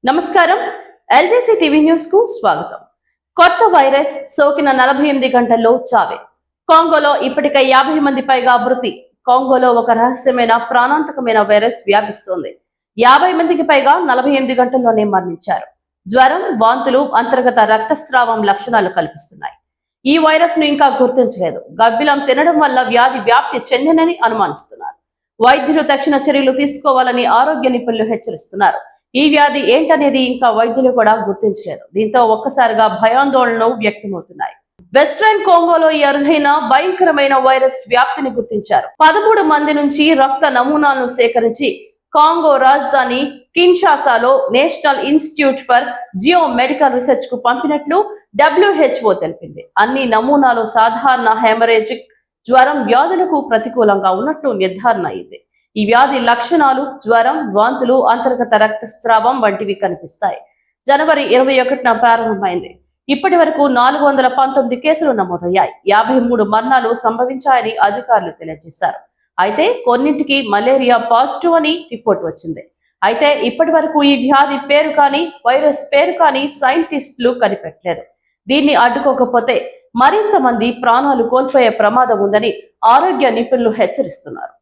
నమస్కారం. ఎల్జేసీ TV news కు స్వాగతం. కొత్త వైరస్ సోకిన 48 గంటల్లో చావే. కాంగోలో ఇప్పటికే 50 మంది పైగా మృతి. కాంగోలో ఒక రహస్యమైన ప్రాణాంతకమైన వైరస్ వ్యాపిస్తోంది. 50 మందికి పైగా 48 గంటల్లోనే మరణించారు. జ్వరం, వాంతులు, అంతర్గత రక్తస్రావం లక్షణాలు కల్పిస్తున్నాయి. ఈ వైరస్ ను ఇంకా గుర్తించలేదు. గబ్బిలం తినడం వల్ల వ్యాధి వ్యాప్తి చెందినని అనుమానిస్తున్నారు. వైద్యులు తక్షణ చర్యలు తీసుకోవాలని ఆరోగ్య నిపుణులు హెచ్చరిస్తున్నారు. ఈ వ్యాధి ఏంటనేది ఇంకా వైద్యులు కూడా గుర్తించలేదు. దీంతో ఒక్కసారిగా భయాందోళనలు వ్యక్తమవుతున్నాయి. వెస్ట్రన్ కాంగోలో ఈ అరుదైన భయంకరమైన వైరస్ వ్యాప్తిని గుర్తించారు. 13 మంది నుంచి రక్త నమూనాలను సేకరించి కాంగో రాజధాని కిన్షాసాలో national institute for geo medical research కు పంపినట్లు WHO తెలిపింది. అన్ని నమూనాలు సాధారణ హెమరేజిక్ జ్వరం వ్యాధులకు ప్రతికూలంగా ఉన్నట్లు నిర్ధారణ అయింది. ఈ వ్యాధి లక్షణాలు జ్వరం, వాంతులు, అంతర్గత రక్తస్రావం వంటివి కనిపిస్తాయి. జనవరి 21న ప్రారంభమైంది. ఇప్పటి వరకు 419 కేసులు నమోదయ్యాయి. 53 మరణాలు సంభవించాయని అధికారులు తెలియజేశారు. అయితే కొన్నింటికి మలేరియా పాజిటివ్ అని రిపోర్ట్ వచ్చింది. అయితే ఇప్పటి వరకు ఈ వ్యాధి పేరు కానీ వైరస్ పేరు కానీ సైంటిస్టులు కనిపెట్టలేదు. దీన్ని అడ్డుకోకపోతే మరింత మంది ప్రాణాలు కోల్పోయే ప్రమాదం ఉందని ఆరోగ్య నిపుణులు హెచ్చరిస్తున్నారు.